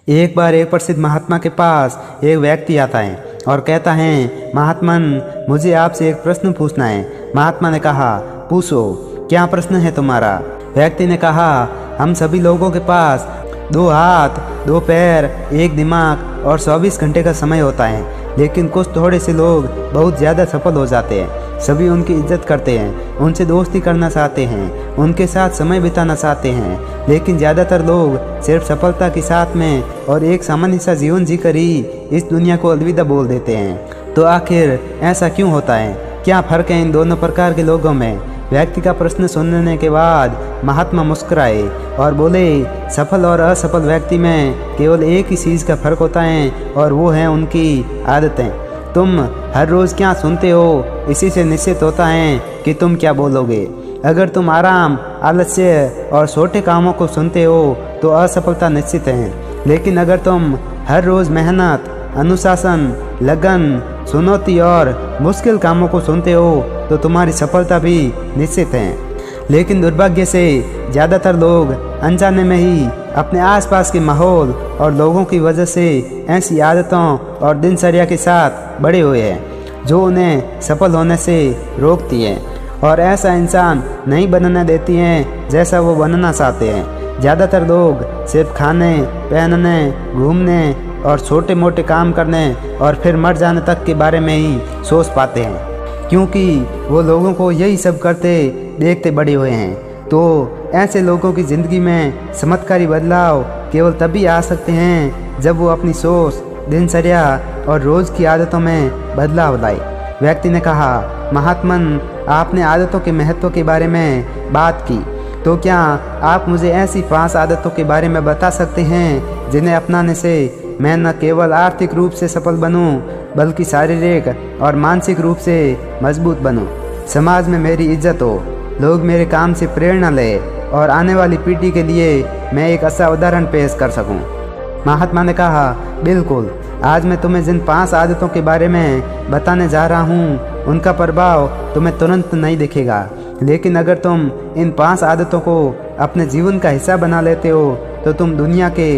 एक बार एक प्रसिद्ध महात्मा के पास एक व्यक्ति आता है और कहता है, महात्मन, मुझे आपसे एक प्रश्न पूछना है। महात्मा ने कहा, पूछो, क्या प्रश्न है तुम्हारा? व्यक्ति ने कहा, हम सभी लोगों के पास 2 हाथ, 2 पैर, 1 दिमाग और 24 घंटे का समय होता है, लेकिन कुछ थोड़े से लोग बहुत ज़्यादा सफल हो जाते हैं। सभी उनकी इज्जत करते हैं, उनसे दोस्ती करना चाहते हैं, उनके साथ समय बिताना चाहते हैं, लेकिन ज़्यादातर लोग सिर्फ सफलता के साथ में और एक सामान्य सा जीवन जीकर ही इस दुनिया को अलविदा बोल देते हैं। तो आखिर ऐसा क्यों होता है? क्या फ़र्क है इन दोनों प्रकार के लोगों में? व्यक्ति का प्रश्न सुनने के बाद महात्मा मुस्कुराए और बोले, सफल और असफल व्यक्ति में केवल एक ही चीज़ का फर्क होता है और वो है उनकी आदतें। तुम हर रोज़ क्या सुनते हो, इसी से निश्चित होता है कि तुम क्या बोलोगे। अगर तुम आराम, आलस्य और छोटे कामों को सुनते हो तो असफलता निश्चित है, लेकिन अगर तुम हर रोज़ मेहनत, अनुशासन, लगन, चुनौती और मुश्किल कामों को सुनते हो तो तुम्हारी सफलता भी निश्चित है। लेकिन दुर्भाग्य से ज़्यादातर लोग अनजाने में ही अपने आसपास के माहौल और लोगों की वजह से ऐसी आदतों और दिनचर्या के साथ बड़े हुए हैं जो उन्हें सफल होने से रोकती है और ऐसा इंसान नहीं बनने देती हैं जैसा वो बनना चाहते हैं। ज़्यादातर लोग सिर्फ खाने, पहनने, घूमने और छोटे मोटे काम करने और फिर मर जाने तक के बारे में ही सोच पाते हैं, क्योंकि वो लोगों को यही सब करते देखते बड़े हुए हैं। तो ऐसे लोगों की ज़िंदगी में चमत्कारी बदलाव केवल तभी आ सकते हैं जब वो अपनी सोच, दिनचर्या और रोज़ की आदतों में बदलाव लाए। व्यक्ति ने कहा, महात्मन, आपने आदतों के महत्व के बारे में बात की, तो क्या आप मुझे ऐसी 5 आदतों के बारे में बता सकते हैं जिन्हें अपनाने से मैं न केवल आर्थिक रूप से सफल बनूं, बल्कि शारीरिक और मानसिक रूप से मजबूत बनूं, समाज में मेरी इज्जत हो, लोग मेरे काम से प्रेरणा लें और आने वाली पीढ़ी के लिए मैं एक अच्छा उदाहरण पेश कर सकूं। महात्मा ने कहा, बिल्कुल, आज मैं तुम्हें जिन 5 आदतों के बारे में बताने जा रहा हूं, उनका प्रभाव तुम्हें तुरंत नहीं दिखेगा, लेकिन अगर तुम इन 5 आदतों को अपने जीवन का हिस्सा बना लेते हो तो तुम दुनिया के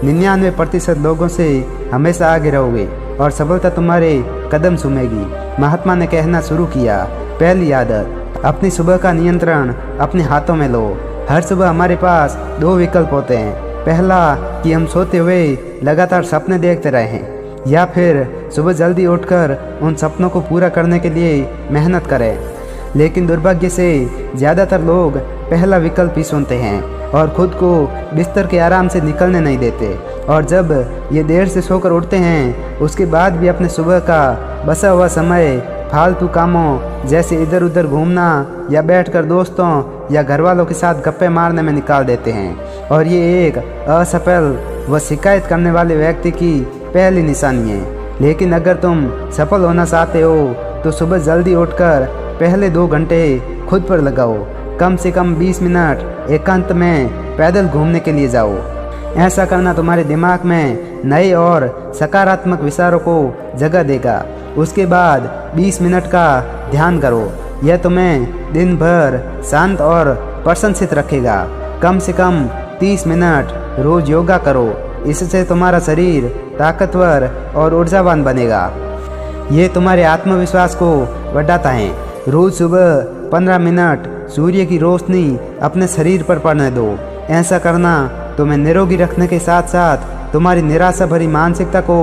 99% लोगों से हमेशा आगे रहोगे और सफलता तुम्हारे कदम चूमेगी। महात्मा ने कहना शुरू किया, पहली आदत, अपनी सुबह का नियंत्रण अपने हाथों में लो। हर सुबह हमारे पास 2 विकल्प होते हैं। पहला कि हम सोते हुए लगातार सपने देखते रहें, या फिर सुबह जल्दी उठकर उन सपनों को पूरा करने के लिए मेहनत करें। लेकिन दुर्भाग्य से ज़्यादातर लोग पहला विकल्प ही सुनते हैं और खुद को बिस्तर के आराम से निकलने नहीं देते, और जब ये देर से सोकर उठते हैं उसके बाद भी अपने सुबह का बचा हुआ समय फालतू कामों जैसे इधर उधर घूमना या बैठकर दोस्तों या घर वालों के साथ गप्पे मारने में निकाल देते हैं। और ये एक असफल व शिकायत करने वाले व्यक्ति की पहली निशानी है। लेकिन अगर तुम सफल होना चाहते हो तो सुबह जल्दी उठकर पहले 2 घंटे खुद पर लगाओ। कम से कम 20 मिनट एकांत में पैदल घूमने के लिए जाओ। ऐसा करना तुम्हारे दिमाग में नए और सकारात्मक विचारों को जगह देगा। उसके बाद 20 मिनट का ध्यान करो। यह तुम्हें दिन भर शांत और प्रसन्नचित्त रखेगा। कम से कम 30 मिनट रोज योगा करो। इससे तुम्हारा शरीर ताकतवर और ऊर्जावान बनेगा। ये तुम्हारे आत्मविश्वास को बढ़ाता है। रोज सुबह 15 मिनट सूर्य की रोशनी अपने शरीर पर पड़ने दो। ऐसा करना तुम्हें निरोगी रखने के साथ साथ तुम्हारी निराशा भरी मानसिकता को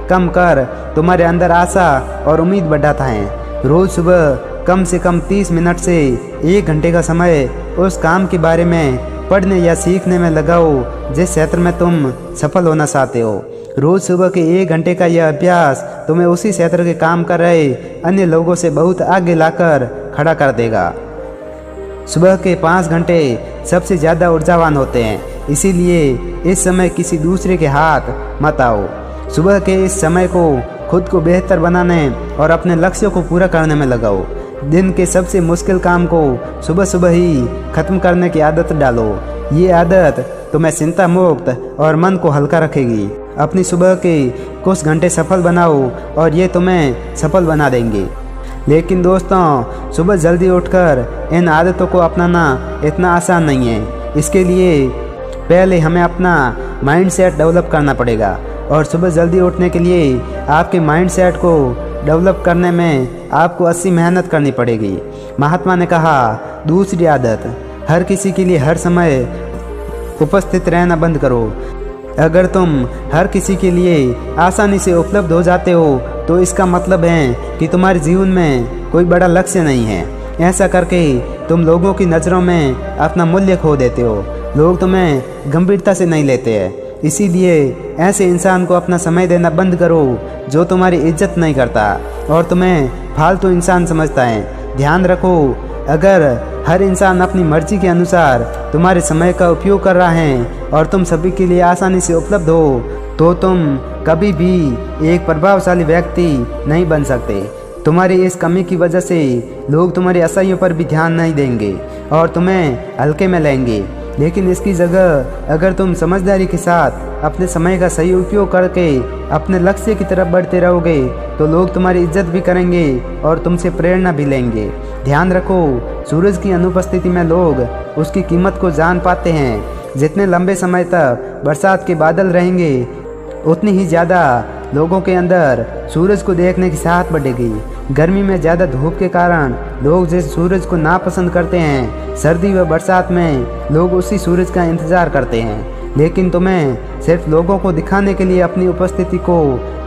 कम कर तुम्हारे अंदर आशा और उम्मीद बढ़ाता है। रोज सुबह कम से कम 30 मिनट से 1 घंटे का समय उस काम के बारे में पढ़ने या सीखने में लगाओ जिस क्षेत्र में तुम सफल होना चाहते हो। रोज सुबह के 1 घंटे का यह अभ्यास तुम्हें उसी क्षेत्र के काम कर रहे अन्य लोगों से बहुत आगे लाकर खड़ा कर देगा। सुबह के 5 घंटे सबसे ज़्यादा ऊर्जावान होते हैं, इसीलिए इस समय किसी दूसरे के हाथ मत आओ। सुबह के इस समय को खुद को बेहतर बनाने और अपने लक्ष्यों को पूरा करने में लगाओ। दिन के सबसे मुश्किल काम को सुबह सुबह ही खत्म करने की आदत डालो। ये आदत तुम्हें चिंता मुक्त और मन को हल्का रखेगी। अपनी सुबह के कुछ घंटे सफल बनाओ और ये तुम्हें सफल बना देंगे। लेकिन दोस्तों, सुबह जल्दी उठकर इन आदतों को अपनाना इतना आसान नहीं है। इसके लिए पहले हमें अपना माइंड सेट डेवलप करना पड़ेगा और सुबह जल्दी उठने के लिए आपके माइंड सेट को डेवलप करने में आपको 80 मेहनत करनी पड़ेगी। महात्मा ने कहा, दूसरी आदत, हर किसी के लिए हर समय उपस्थित रहना बंद करो। अगर तुम हर किसी के लिए आसानी से उपलब्ध हो जाते हो तो इसका मतलब है कि तुम्हारे जीवन में कोई बड़ा लक्ष्य नहीं है। ऐसा करके तुम लोगों की नज़रों में अपना मूल्य खो देते हो। लोग तुम्हें गंभीरता से नहीं लेते हैं। इसीलिए ऐसे इंसान को अपना समय देना बंद करो जो तुम्हारी इज्जत नहीं करता और तुम्हें फालतू इंसान समझता है। ध्यान रखो, अगर हर इंसान अपनी मर्जी के अनुसार तुम्हारे समय का उपयोग कर रहा है और तुम सभी के लिए आसानी से उपलब्ध हो तो तुम कभी भी एक प्रभावशाली व्यक्ति नहीं बन सकते। तुम्हारी इस कमी की वजह से लोग तुम्हारी अच्छाइयों पर भी ध्यान नहीं देंगे और तुम्हें हल्के में लेंगे। लेकिन इसकी जगह अगर तुम समझदारी के साथ अपने समय का सही उपयोग करके अपने लक्ष्य की तरफ बढ़ते रहोगे तो लोग तुम्हारी इज्जत भी करेंगे और तुमसे प्रेरणा भी लेंगे। ध्यान रखो, सूरज की अनुपस्थिति में लोग उसकी कीमत को जान पाते हैं। जितने लंबे समय तक बरसात के बादल रहेंगे उतनी ही ज़्यादा लोगों के अंदर सूरज को देखने की चाहत बढ़ेगी। गर्मी में ज़्यादा धूप के कारण लोग जिस सूरज को नापसंद करते हैं, सर्दी व बरसात में लोग उसी सूरज का इंतज़ार करते हैं। लेकिन तुम्हें सिर्फ लोगों को दिखाने के लिए अपनी उपस्थिति को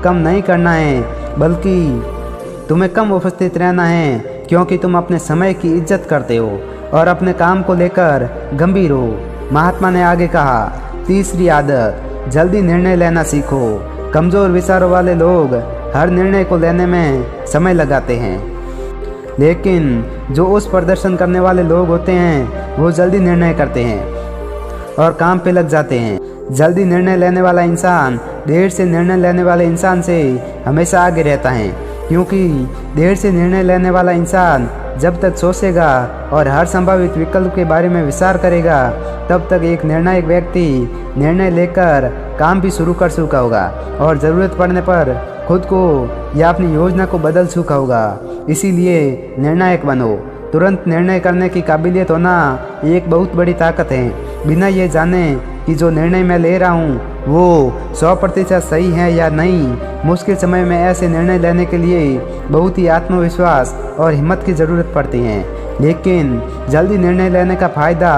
कम नहीं करना है, बल्कि तुम्हें कम उपस्थित रहना है क्योंकि तुम अपने समय की इज्जत करते हो और अपने काम को लेकर गंभीर हो। महात्मा ने आगे कहा, तीसरी आदत, जल्दी निर्णय लेना सीखो। कमज़ोर विचारों वाले लोग हर निर्णय को लेने में समय लगाते हैं, लेकिन जो उस प्रदर्शन करने वाले लोग होते हैं वो जल्दी निर्णय करते हैं और काम पे लग जाते हैं। जल्दी निर्णय लेने वाला इंसान देर से निर्णय लेने वाले इंसान से हमेशा आगे रहता है, क्योंकि देर से निर्णय लेने वाला इंसान जब तक सोचेगा और हर संभावित विकल्प के बारे में विचार करेगा तब तक एक निर्णायक व्यक्ति निर्णय लेकर काम भी शुरू कर चुका होगा और ज़रूरत पड़ने पर खुद को या अपनी योजना को बदल चुका होगा। इसीलिए निर्णायक बनो। तुरंत निर्णय करने की काबिलियत होना एक बहुत बड़ी ताकत है। बिना ये जाने कि जो निर्णय मैं ले रहा हूँ वो 100% सही है या नहीं, मुश्किल समय में ऐसे निर्णय लेने के लिए बहुत ही आत्मविश्वास और हिम्मत की ज़रूरत पड़ती है। लेकिन जल्दी निर्णय लेने का फ़ायदा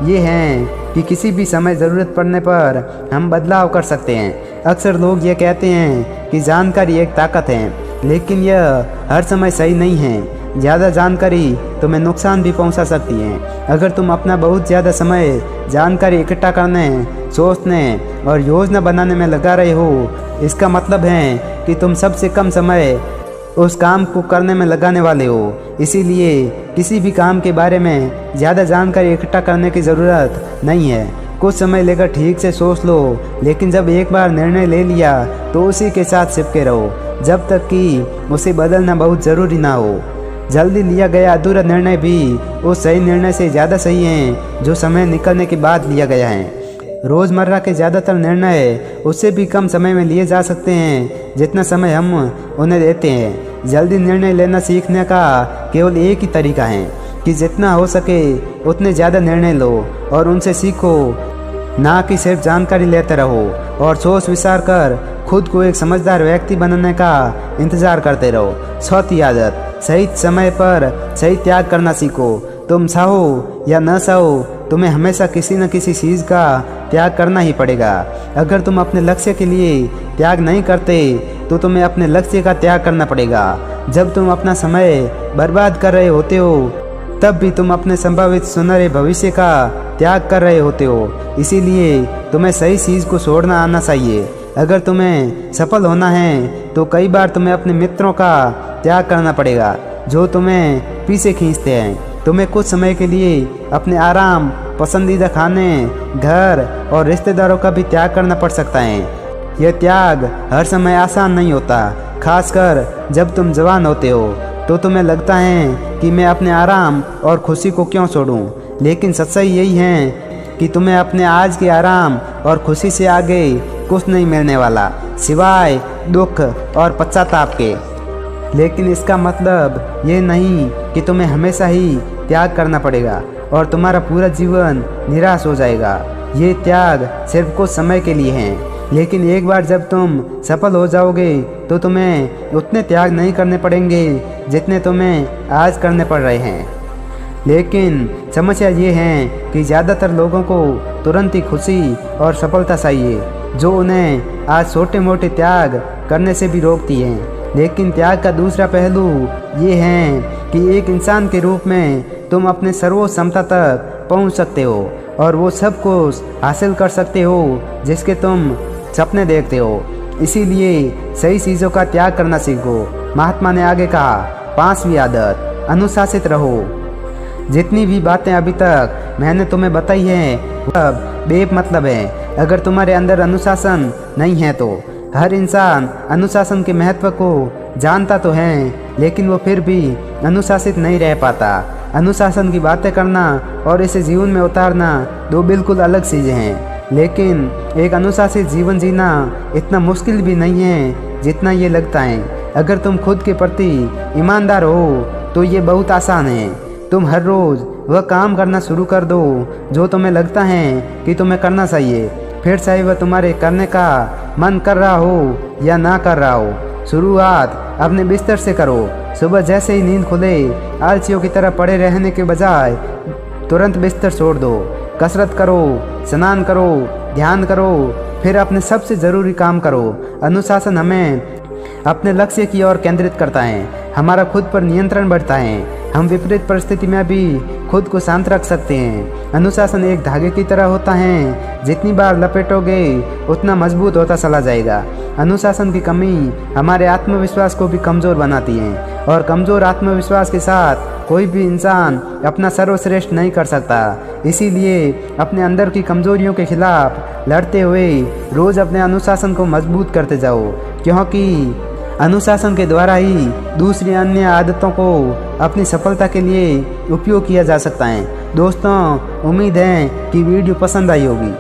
ये है कि किसी भी समय ज़रूरत पड़ने पर हम बदलाव कर सकते हैं। अक्सर लोग ये कहते हैं कि जानकारी एक ताकत है, लेकिन यह हर समय सही नहीं है। ज़्यादा जानकारी तुम्हें नुकसान भी पहुंचा सकती है। अगर तुम अपना बहुत ज़्यादा समय जानकारी इकट्ठा करने, सोचने और योजना बनाने में लगा रहे हो, इसका मतलब है कि तुम सबसे कम समय उस काम को करने में लगाने वाले हो। इसीलिए किसी भी काम के बारे में ज़्यादा जानकारी इकट्ठा करने की ज़रूरत नहीं है। कुछ समय लेकर ठीक से सोच लो, लेकिन जब एक बार निर्णय ले लिया तो उसी के साथ चिपके रहो जब तक कि उसे बदलना बहुत ज़रूरी ना हो। जल्दी लिया गया अधूरा निर्णय भी उस सही निर्णय से ज़्यादा सही है जो समय निकलने के बाद लिया गया है। रोज़मर्रा के ज़्यादातर निर्णय उससे भी कम समय में लिए जा सकते हैं जितना समय हम उन्हें देते हैं। जल्दी निर्णय लेना सीखने का केवल एक ही तरीका है कि जितना हो सके उतने ज़्यादा निर्णय लो और उनसे सीखो, ना कि सिर्फ जानकारी लेते रहो और सोच विचार कर खुद को एक समझदार व्यक्ति बनने का इंतज़ार करते रहो। चौथी आदत, सही समय पर सही त्याग करना सीखो। तुम चाहो या न चाहो, तुम्हें हमेशा किसी न किसी चीज़ का त्याग करना ही पड़ेगा। अगर तुम अपने लक्ष्य के लिए त्याग नहीं करते तो तुम्हें अपने लक्ष्य का त्याग करना पड़ेगा। जब तुम अपना समय बर्बाद कर रहे होते हो तब भी तुम अपने संभावित सुनहरे भविष्य का त्याग कर रहे होते हो। इसीलिए तुम्हें सही चीज़ को छोड़ना आना चाहिए। अगर तुम्हें सफल होना है तो कई बार तुम्हें अपने मित्रों का त्याग करना पड़ेगा जो तुम्हें पीछे खींचते हैं। तुम्हें कुछ समय के लिए अपने आराम, पसंदीदा खाने, घर और रिश्तेदारों का भी त्याग करना पड़ सकता है। यह त्याग हर समय आसान नहीं होता, खासकर जब तुम जवान होते हो तो तुम्हें लगता है कि मैं अपने आराम और खुशी को क्यों छोड़ूं। लेकिन सच्चाई यही है कि तुम्हें अपने आज के आराम और खुशी से आगे कुछ नहीं मिलने वाला सिवाय दुख और पश्चाताप के। लेकिन इसका मतलब ये नहीं कि तुम्हें हमेशा ही त्याग करना पड़ेगा और तुम्हारा पूरा जीवन निराश हो जाएगा। ये त्याग सिर्फ कुछ समय के लिए हैं, लेकिन एक बार जब तुम सफल हो जाओगे तो तुम्हें उतने त्याग नहीं करने पड़ेंगे जितने तुम्हें आज करने पड़ रहे हैं। लेकिन समस्या ये है कि ज़्यादातर लोगों को तुरंत ही खुशी और सफलता चाहिए, जो उन्हें आज छोटे मोटे त्याग करने से भी रोकती है। लेकिन त्याग का दूसरा पहलू ये है कि एक इंसान के रूप में तुम अपने सर्वोच्च क्षमता तक पहुंच सकते हो और वो सब कुछ हासिल कर सकते हो जिसके तुम सपने देखते हो। इसीलिए सही चीज़ों का त्याग करना सीखो। महात्मा ने आगे कहा, 5वीं आदत, अनुशासित रहो। जितनी भी बातें अभी तक मैंने तुम्हें बताई हैं वह बेमतलब है अगर तुम्हारे अंदर अनुशासन नहीं है तो। हर इंसान अनुशासन के महत्व को जानता तो है, लेकिन वो फिर भी अनुशासित नहीं रह पाता। अनुशासन की बातें करना और इसे जीवन में उतारना दो बिल्कुल अलग चीज़ें हैं। लेकिन एक अनुशासित जीवन जीना इतना मुश्किल भी नहीं है जितना ये लगता है। अगर तुम खुद के प्रति ईमानदार हो तो ये बहुत आसान है। तुम हर रोज़ वह काम करना शुरू कर दो जो तुम्हें लगता है कि तुम्हें करना चाहिए, फिर चाहे वह तुम्हारे करने का मन कर रहा हो या ना कर रहा हो। शुरुआत अपने बिस्तर से करो। सुबह जैसे ही नींद खुले आलसियों की तरह पड़े रहने के बजाय तुरंत बिस्तर छोड़ दो। कसरत करो, स्नान करो, ध्यान करो, फिर अपने सबसे ज़रूरी काम करो। अनुशासन हमें अपने लक्ष्य की ओर केंद्रित करता है, हमारा खुद पर नियंत्रण बढ़ता है। हम विपरीत परिस्थिति में भी खुद को शांत रख सकते हैं। अनुशासन एक धागे की तरह होता है, जितनी बार लपेटोगे उतना मजबूत होता चला जाएगा। अनुशासन की कमी हमारे आत्मविश्वास को भी कमज़ोर बनाती है और कमज़ोर आत्मविश्वास के साथ कोई भी इंसान अपना सर्वश्रेष्ठ नहीं कर सकता। इसीलिए अपने अंदर की कमज़ोरियों के खिलाफ लड़ते हुए रोज़ अपने अनुशासन को मजबूत करते जाओ, क्योंकि अनुशासन के द्वारा ही दूसरी अन्य आदतों को अपनी सफलता के लिए उपयोग किया जा सकता है। दोस्तों, उम्मीद है कि वीडियो पसंद आई होगी।